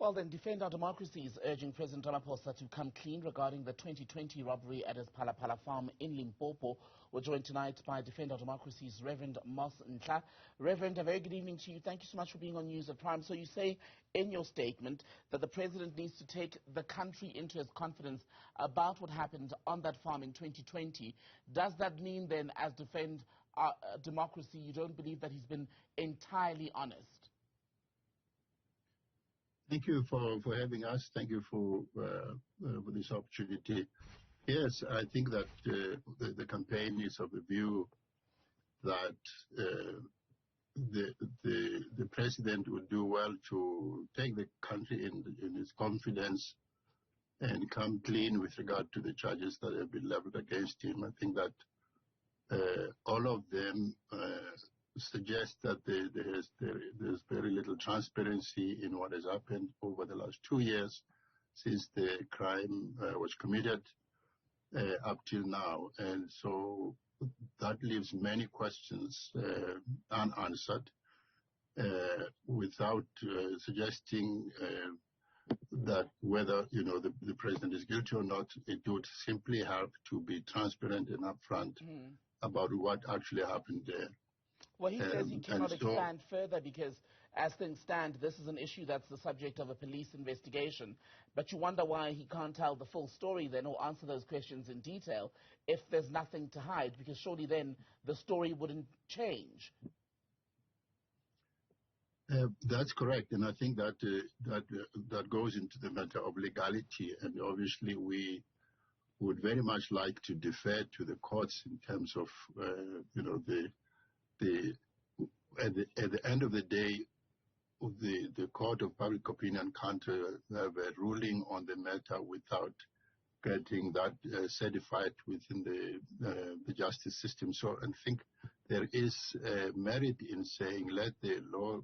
Well, then, Defend Our Democracy is urging President Ramaphosa to come clean regarding the 2020 robbery at his Phala Phala farm in Limpopo. We're joined tonight by Defend Our Democracy's Reverend Moss Ntlha. Reverend, a very good evening to you. Thank you so much for being on News at Prime. So you say in your statement that the President needs to take the country into his confidence about what happened on that farm in 2020. Does that mean then, as Defend Our Democracy, you don't believe that he's been entirely honest? Thank you for having us. Thank you for this opportunity. Yes, I think that the campaign is of the view that the president would do well to take the country in his confidence and come clean with regard to the charges that have been leveled against him. I think that all of them suggest that there's very little transparency in what has happened over the last 2 years since the crime was committed up till now. And so that leaves many questions unanswered without suggesting that whether, the president is guilty or not. It would simply help to be transparent and upfront about what actually happened there. Well, he says he cannot expand further because, as things stand, this is an issue that's the subject of a police investigation. But you wonder why he can't tell the full story then, or answer those questions in detail, if there's nothing to hide, because surely then the story wouldn't change. That's correct, and I think that that goes into the matter of legality, and obviously we would very much like to defer to the courts in terms of, at the end of the day, the court of public opinion can't have a ruling on the matter without getting that certified within the justice system. So I think there is merit in saying let the law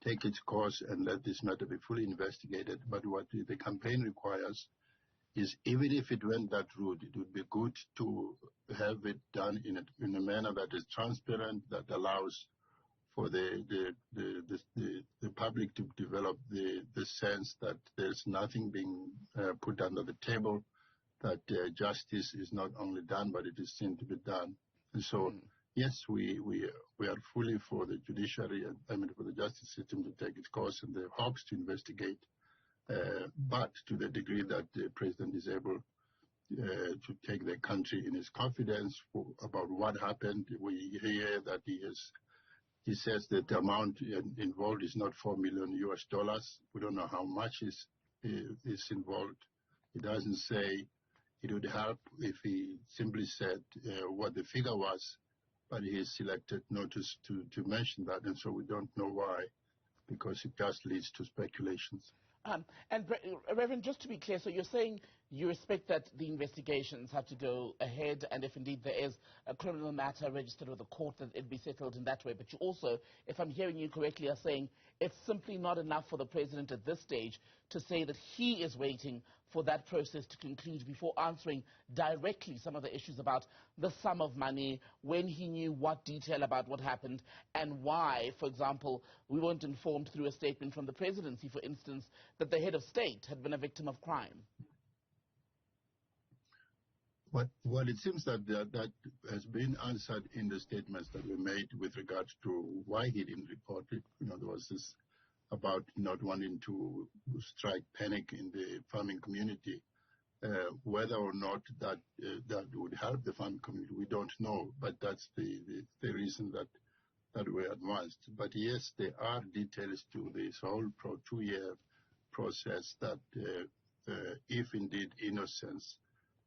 take its course and let this matter be fully investigated. But what the campaign requires is, even if it went that route, it would be good to have it done in a manner that is transparent, that allows for the public to develop the sense that there's nothing being put under the table, that justice is not only done, but it is seen to be done. And so, yes, we are fully for the judiciary, for the justice system to take its course and the hopes to investigate. But to the degree that the president is able to take the country in his confidence about what happened, we hear that he says that the amount involved is not $4 million. We don't know how much is involved. He doesn't say. It would help if he simply said what the figure was, but he selected not to mention that, and so we don't know why, because it just leads to speculations. And Reverend, just to be clear, so you're saying you respect that the investigations have to go ahead, and if indeed there is a criminal matter registered with the court, that it be settled in that way. But you also, if I'm hearing you correctly, are saying it's simply not enough for the president at this stage to say that he is waiting for that process to conclude before answering directly some of the issues about the sum of money, when he knew what detail about what happened, and why, for example, we weren't informed through a statement from the presidency, for instance, that the head of state had been a victim of crime. Well, it seems that has been answered in the statements that were made with regards to why he didn't report it. There was this about not wanting to strike panic in the farming community. Whether or not that would help the farming community, we don't know. But that's the reason that we advanced. But yes, there are details to this whole 2-year process that if indeed innocence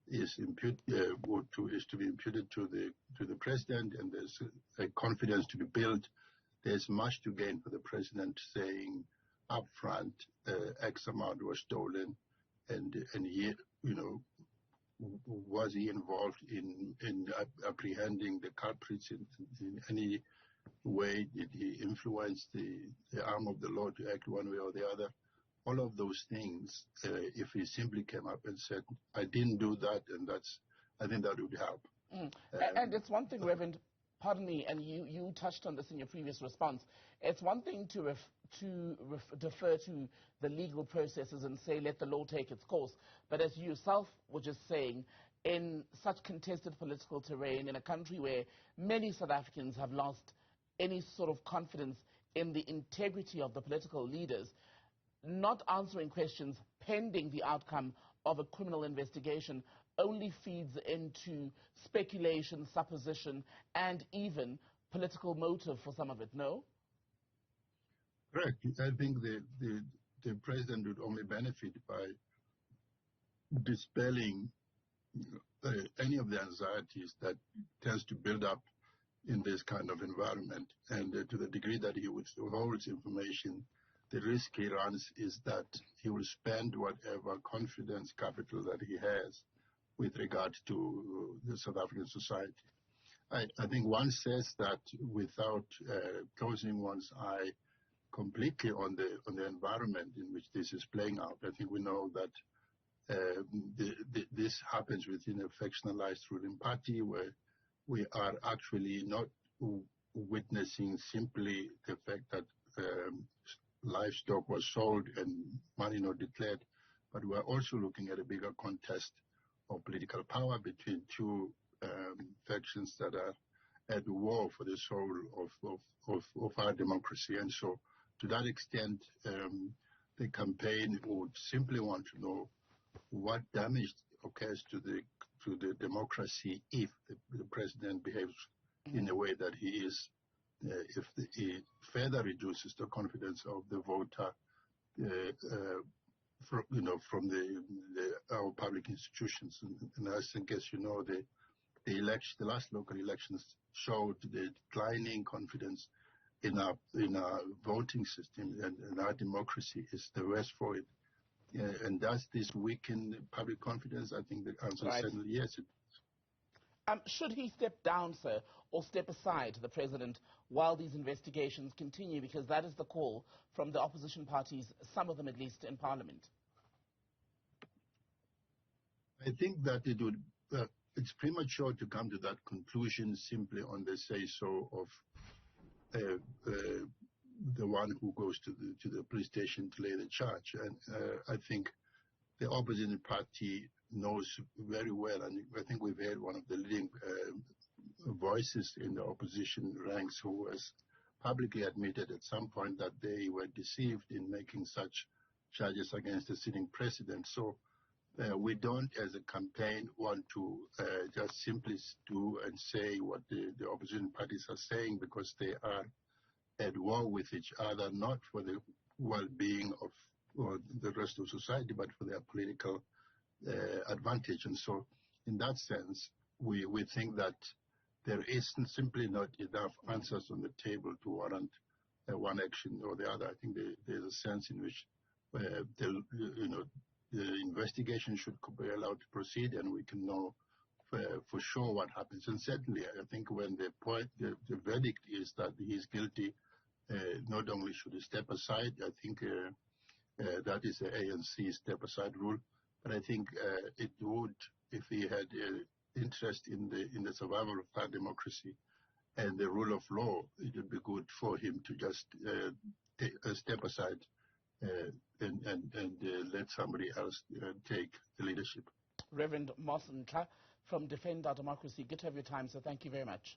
is to be imputed to the president, and there's a confidence to be built, there's much to gain for the president saying upfront X amount was stolen, and he, was he involved in apprehending the culprits in any way? Did he influence the arm of the law to act one way or the other? All of those things, if he simply came up and said, I didn't do that, and I think that would help. And it's one thing, Reverend, pardon me, and you touched on this in your previous response. It's one thing to defer to the legal processes and say, let the law take its course. But as you yourself were just saying, in such contested political terrain, in a country where many South Africans have lost any sort of confidence in the integrity of the political leaders, not answering questions pending the outcome of a criminal investigation only feeds into speculation, supposition, and even political motive for some of it, no? Correct. I think the president would only benefit by dispelling any of the anxieties that tends to build up in this kind of environment. And to the degree that he withholds information, the risk he runs is that he will spend whatever confidence capital that he has with regard to the South African society. I think one says that without closing one's eye completely on the environment in which this is playing out. I think we know that this happens within a factionalized ruling party where we are actually not witnessing simply the fact that livestock was sold and money not declared, but we are also looking at a bigger contest of political power between two factions that are at war for the soul of our democracy. And so to that extent, the campaign would simply want to know what damage occurs to the democracy if the president behaves in a way that he is, if he further reduces the confidence of the voter from our public institutions. And I think, as you know, the last local elections showed the declining confidence in our voting system, and our democracy is the worst for it. And does this weaken public confidence? I think the answer is certainly yes. Should he step down, sir, or step aside, the president, while these investigations continue? Because that is the call from the opposition parties, some of them at least, in Parliament. I think that it would. It's premature to come to that conclusion simply on the say-so of the one who goes to the police station to lay the charge. And I think the opposition party knows very well, and I think we've heard one of the leading voices in the opposition ranks who has publicly admitted at some point that they were deceived in making such charges against the sitting president. So we don't, as a campaign, want to just simply do and say what the opposition parties are saying, because they are at war with each other, not for the well-being of the rest of society, but for their political advantage. And so in that sense, we think that there is simply not enough answers on the table to warrant one action or the other. I think there's a sense in which the investigation should be allowed to proceed, and we can know for sure what happens. And certainly, I think when the verdict is that he is guilty, not only should he step aside, I think that is the ANC step-aside rule, but I think it would, if he had interest in the survival of our democracy and the rule of law, it would be good for him to just step aside and let somebody else take the leadership. Reverend Moss Ntlha from Defend Our Democracy. Good to have your time, so thank you very much.